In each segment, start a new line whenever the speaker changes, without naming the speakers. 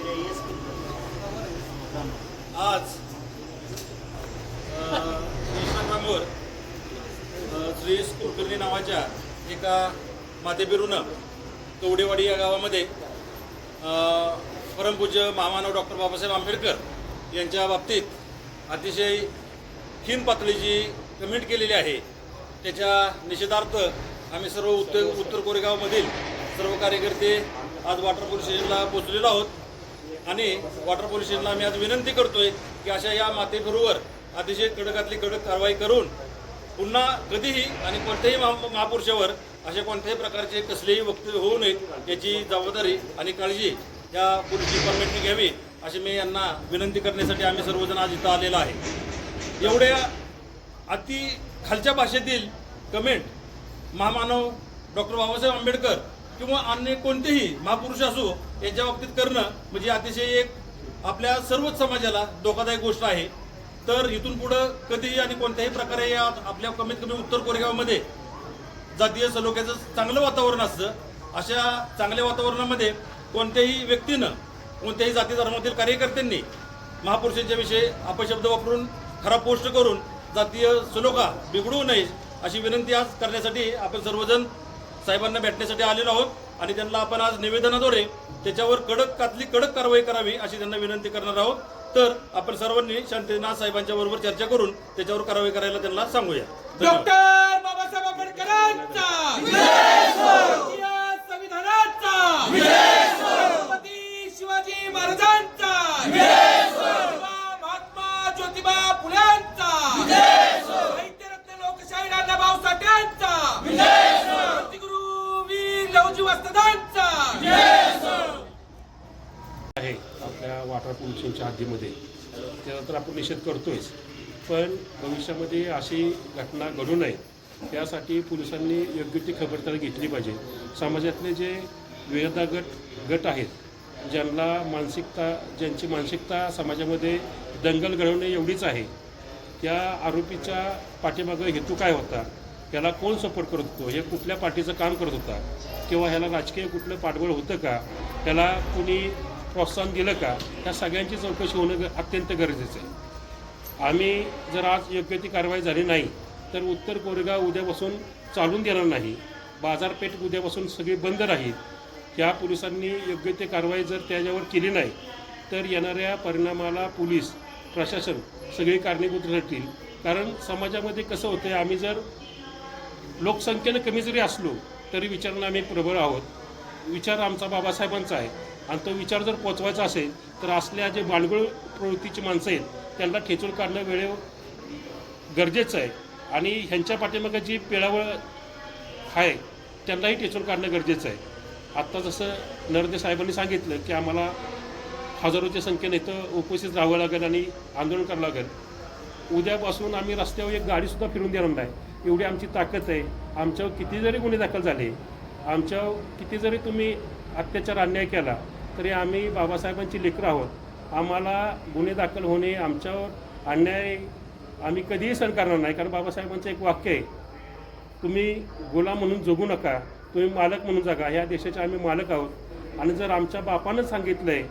आज इंस्टाग्रामवर श्रेयस कुलकर्णी नावाच्या एका मातेबिरूनं कवडेवाडी या गावामध्ये परमपूज्य महामानव डॉक्टर बाबासाहेब आंबेडकर यांच्या बाबतीत अतिशय हीन पातळीची कमेंट केलेली आहे। त्याच्या निषेधार्थ आम्ही सर्व उत्तर कोरेगावमधील सर्व कार्यकर्ते आज वॉटर पोलीस स्टेशनला पोहोचलेलो आहोत आणि वॉटर पोलीस स्टेशनला आम्ही आज विनंती करतोय की अशा या मातेबिरूवर अतिशय कडकातली कडक कारवाई करून पुन्हा कधीही आणि कोणत्याही महापुरुषावर अशा कोणत्याही प्रकारचे कसलेही वक्तव्य होऊ नयेत याची जबाबदारी आणि काळजी या पोलीस डिपार्टमेंटने घ्यावी अशी मी यांना विनंती करण्यासाठी आम्ही सर्वजण आज इथं आलेलो आहे। एवढ्या अति खालच्या भाषेतील कमेंट महामानव डॉक्टर बाबासाहेब आंबेडकर किंवा अन्य कोणतेही महापुरुष असो यांच्या बाबतीत करणं म्हणजे अतिशय एक आपल्या सर्वच समाजाला धोकादायक गोष्ट आहे। तर इथून पुढं कधीही आणि कोणत्याही प्रकारे या आपल्या कमीत कमी उत्तर कोरेगावमध्ये जातीय सलोख्याचं चांगलं वातावरण असतं। अशा चांगल्या वातावरणामध्ये कोणत्याही व्यक्तीनं कोणत्याही जाती धर्मातील कार्यकर्त्यांनी महापुरुषांच्या विषयी अपशब्द वापरून खराब पोस्ट करून जातीय सलोखा बिघडवू नये अशी विनंती आज करण्यासाठी आपण सर्वजण साहेबांना भेटण्यासाठी आलेलो आहोत आणि त्यांना आपण आज निवेदनाद्वारे त्याच्यावर कडक कारवाई करावी अशी त्यांना विनंती करणार आहोत। तर आपण सर्वांनी शांतीनाथ साहेबांच्या बरोबर चर्चा करून त्याच्यावर कारवाई करायला त्यांना सांगूया।
डॉक्टर बाबासाहेब आंबेडकरांचा संविधानाचा छत्रपती शिवाजी महाराजांचा महात्मा ज्योतिबा फुल्यांचा साहित्यरत्न लोकशाही नानाभाऊ साठ्यांचा क्रांतिगुरू वीर लहुजी वस्तादांचा
आहे आपल्या वॉटर पोल्युशनच्या हद्दीमध्ये त्यानंतर आपण निषेध करतोयच, पण भविष्यामध्ये अशी घटना घडू नये त्यासाठी पोलिसांनी योग्य ती खबरदारी घेतली पाहिजे। समाजातले जे विरोधा गट आहेत ज्यांची मानसिकता समाजामध्ये दंगल घडवणे एवढीच आहे, त्या आरोपीच्या पाठीमागं हेतू काय होता, त्याला कोण सपोर्ट करत होतो, हे कुठल्या पार्टीचं काम करत होता किंवा ह्याला राजकीय कुठलं पाठबळ होतं का, त्याला कुणी प्रोत्साहन दिलं का, ह्या सगळ्यांची चौकशी होणं अत्यंत गरजेचं आहे। आम्ही जर आज योग्य ती कारवाई झाली नाही तर उत्तर कोरेगाव उद्यापासून चालून देणार नाही, बाजारपेठ उद्यापासून सगळी बंद राहील। त्या पोलिसांनी योग्य ती कारवाई जर त्याच्यावर केली नाही तर येणाऱ्या परिणामाला पोलीस प्रशासन सगळी कारणीभूत ठरतील। कारण समाजामध्ये कसं होतं आहे, आम्ही जर लोकसंख्येनं कमी जरी असलो तरी विचारांना आम्ही प्रबळ आहोत, विचार आमचा बाबासाहेबांचा आहे आणि तो विचार जर पोचवायचा असेल तर असल्या जे बांडगुळ प्रवृत्तीची माणसं आहेत त्यांना ठेचून काढणं वेळेवर गरजेचं आहे आणि ह्यांच्या पाठीमागं जी पिळावळ आहे त्यांनाही ठेचून काढणं गरजेचं आहे। आत्ता जसं नरदे साहेबांनी सांगितलं की आम्हाला हजारोच्या संख्येने इथं उपस्थित राहावं लागेल आणि आंदोलन करावं लागेल। उद्यापासून आम्ही रस्त्यावर एक गाडीसुद्धा फिरून देणार नाही, एवढी आमची ताकद आहे। आमच्यावर किती जरी गुन्हे दाखल झाले, आमच्यावर किती जरी तुम्ही अत्याचार अन्याय केला तरी आम्ही बाबासाहेबांची लेकरं आहोत। आम्हाला गुन्हे दाखल होणे, आमच्यावर अन्याय आम्ही कधीही सहन करणार नाही। कारण बाबासाहेबांचं एक वाक्य आहे, तुम्ही गुलाम म्हणून जगू नका, तुम्ही मालक म्हणून जगा। ह्या देशाचे आम्ही मालक आहोत आणि जर आमच्या बापानंच सांगितलं आहे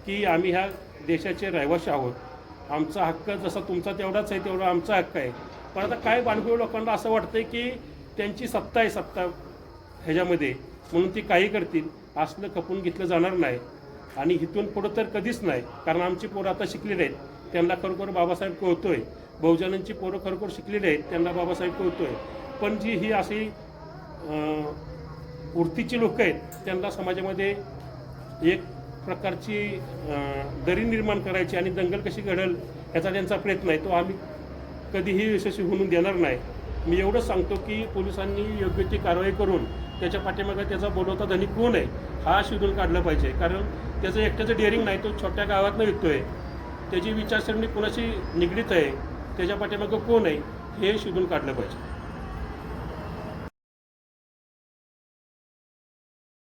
की आम्ही ह्या देशाचे रहिवासी आहोत, आमचा हक्क जसा तुमचा तेवढाच आहे तेवढा आमचा हक्क आहे। पण आता काय बांडगुळ लोकांना असं वाटतं की त्यांची सत्ता आहे सत्ता ह्याच्यामध्ये म्हणून ती काही करतील, असलं खपून घेतलं जाणार नाही आणि इथून पुढं तर कधीच नाही। कारण आमची पोरं आता शिकलेली आहेत, त्यांना खरोखर बाबासाहेब कळतोय, बहुजनांची पोरं खरोखर शिकलेली आहेत, त्यांना बाबासाहेब कळतोय। पण जी ही अशी वृत्तीची लोक आहेत त्यांना समाजामध्ये एक प्रकारची दरी निर्माण करायची आणि दंगल कशी घडेल याचा त्यांचा प्रयत्न आहे, तो आम्ही कधीही यशस्वी होऊन देणार नाही। मी एवढंच सांगतो की पोलिसांनी योग्य ती कारवाई करून त्याच्या पाठीमागे त्याचा बोलवता धनी कोण आहे हा शोधून काढला पाहिजे। कारण त्याचं एकट्याचं डेअरिंग नाही, तो छोट्या गावातनं विकतो आहे, त्याची विचारसरणी कोणाशी निगडीत आहे, त्याच्या पाठीमागं कोण आहे हे शोधून काढलं पाहिजे।